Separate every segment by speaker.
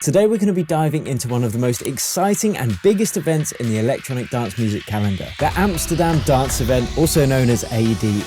Speaker 1: Today we're going to be diving into one of the most exciting and biggest events in the electronic dance music calendar, the Amsterdam Dance Event, also known as ADE.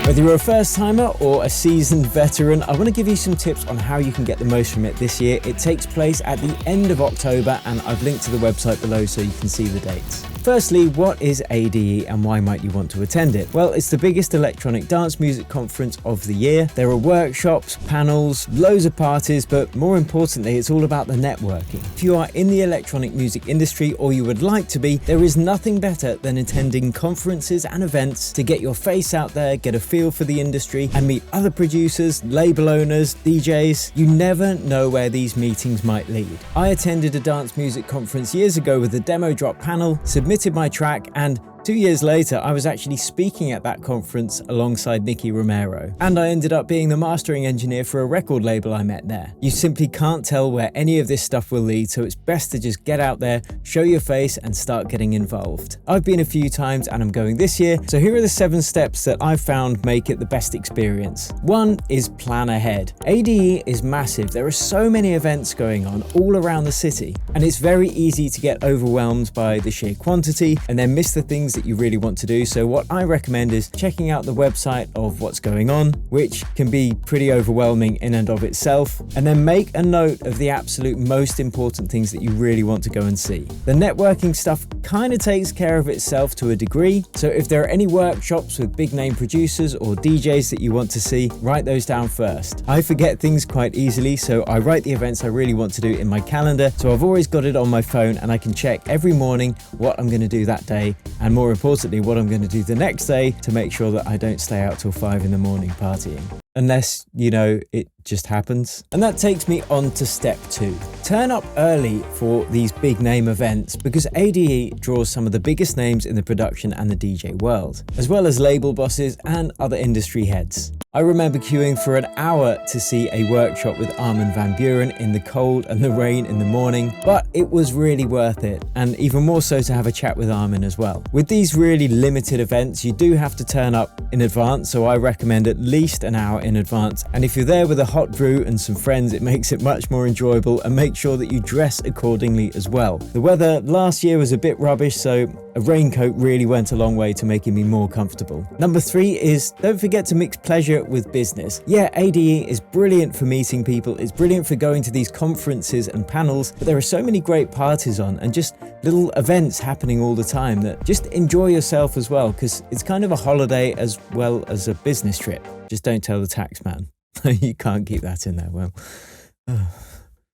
Speaker 1: Whether you're a first-timer or a seasoned veteran, I want to give you some tips on how you can get the most from it this year. It takes place at the end of October, and I've linked to the website below so you can see the dates. Firstly, what is ADE and why might you want to attend it? Well, it's the biggest electronic dance music conference of the year. There are workshops, panels, loads of parties, but more importantly, it's all about the networking. If you are in the electronic music industry or you would like to be, there is nothing better than attending conferences and events to get your face out there, get a feel for the industry, and meet other producers, label owners, DJs. You never know where these meetings might lead. I attended a dance music conference years ago with a demo drop panel, submitted my track, and 2 years later, I was actually speaking at that conference alongside Nicky Romero. And I ended up being the mastering engineer for a record label I met there. You simply can't tell where any of this stuff will lead, so it's best to just get out there, show your face, and start getting involved. I've been a few times and I'm going this year, so here are the 7 steps that I've found make it the best experience. 1 is plan ahead. ADE is massive. There are so many events going on all around the city, and it's very easy to get overwhelmed by the sheer quantity and then miss the things that you really want to do. So what I recommend is checking out the website of what's going on, which can be pretty overwhelming in and of itself, and then make a note of the absolute most important things that you really want to go and see. The networking stuff kind of takes care of itself to a degree, so if there are any workshops with big name producers or DJs that you want to see, write those down first. I forget things quite easily, so I write the events I really want to do in my calendar, so I've always got it on my phone and I can check every morning what I'm going to do that day, and more importantly what I'm going to do the next day to make sure that I don't stay out till 5 in the morning partying. Unless, you know, it just happens. And that takes me on to step 2. Turn up early for these big name events, because ADE draws some of the biggest names in the production and the DJ world, as well as label bosses and other industry heads. I remember queuing for an hour to see a workshop with Armin van Buuren in the cold and the rain in the morning, but it was really worth it, and even more so to have a chat with Armin as well. With these really limited events, you do have to turn up in advance, so I recommend at least an hour in advance, and if you're there with a hot brew and some friends, it makes it much more enjoyable, and make sure that you dress accordingly as well. The weather last year was a bit rubbish, so a raincoat really went a long way to making me more comfortable. Number 3 is don't forget to mix pleasure with business. Yeah, ADE is brilliant for meeting people, it's brilliant for going to these conferences and panels, but there are so many great parties on and just little events happening all the time that just enjoy yourself as well, because it's kind of a holiday as well as a business trip. Just don't tell the tax man. You can't keep that in there, well.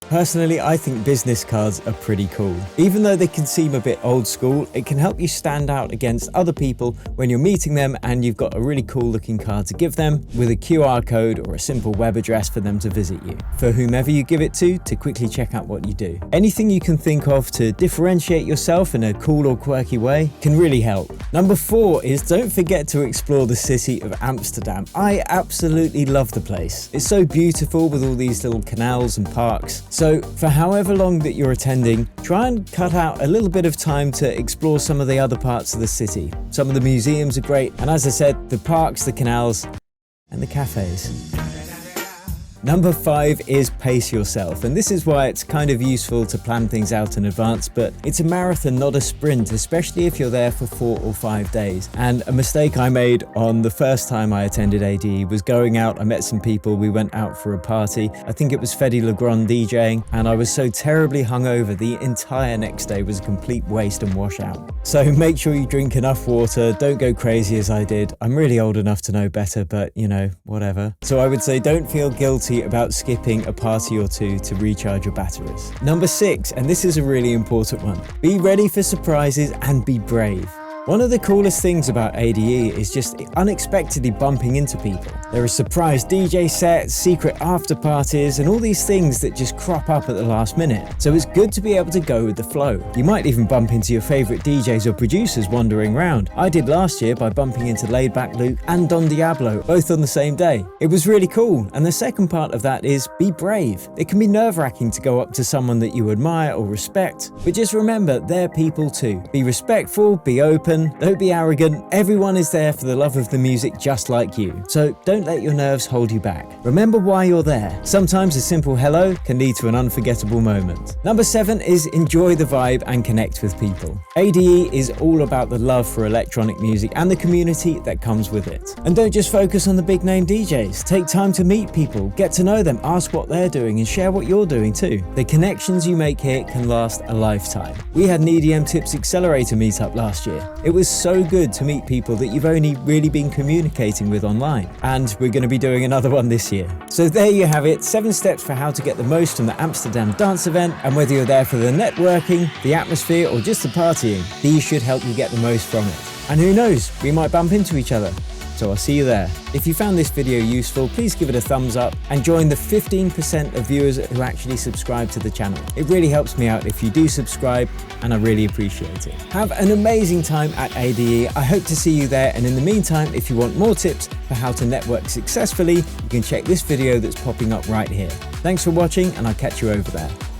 Speaker 1: Personally, I think business cards are pretty cool. Even though they can seem a bit old school, it can help you stand out against other people when you're meeting them and you've got a really cool looking card to give them with a QR code or a simple web address for them to visit you. For whomever you give it to quickly check out what you do. Anything you can think of to differentiate yourself in a cool or quirky way can really help. Number 4 is don't forget to explore the city of Amsterdam. I absolutely love the place. It's so beautiful with all these little canals and parks. So for however long that you're attending, try and cut out a little bit of time to explore some of the other parts of the city. Some of the museums are great, and as I said, the parks, the canals, and the cafes. Number 5 is pace yourself, and this is why it's kind of useful to plan things out in advance, but it's a marathon, not a sprint, especially if you're there for 4 or 5 days. And a mistake I made on the first time I attended ADE was going out. I met some people, we went out for a party. I think it was Fedde Legrand DJing, and I was so terribly hungover, the entire next day was a complete waste and washout. So make sure you drink enough water, don't go crazy as I did. I'm really old enough to know better, but you know, whatever. So I would say don't feel guilty about skipping a party or two to recharge your batteries. Number 6, and this is a really important one, be ready for surprises and be brave. One of the coolest things about ADE is just unexpectedly bumping into people. There are surprise DJ sets, secret after parties, and all these things that just crop up at the last minute. So it's good to be able to go with the flow. You might even bump into your favorite DJs or producers wandering around. I did last year by bumping into Laidback Luke and Don Diablo, both on the same day. It was really cool. And the second part of that is be brave. It can be nerve-wracking to go up to someone that you admire or respect, but just remember they're people too. Be respectful, be open, open, don't be arrogant. Everyone is there for the love of the music just like you. So don't let your nerves hold you back. Remember why you're there. Sometimes a simple hello can lead to an unforgettable moment. Number 7 is enjoy the vibe and connect with people. ADE is all about the love for electronic music and the community that comes with it. And don't just focus on the big name DJs. Take time to meet people, get to know them, ask what they're doing and share what you're doing too. The connections you make here can last a lifetime. We had an EDM Tips Accelerator meetup last year. It was so good to meet people that you've only really been communicating with online. And we're going to be doing another one this year. So there you have it, 7 steps for how to get the most from the Amsterdam dance event. And whether you're there for the networking, the atmosphere or just the partying, these should help you get the most from it. And who knows, we might bump into each other. So I'll see you there. If you found this video useful, please give it a thumbs up and join the 15% of viewers who actually subscribe to the channel. It really helps me out if you do subscribe, and I really appreciate it. Have an amazing time at ADE. I hope to see you there, and in the meantime, if you want more tips for how to network successfully, you can check this video that's popping up right here. Thanks for watching, and I'll catch you over there.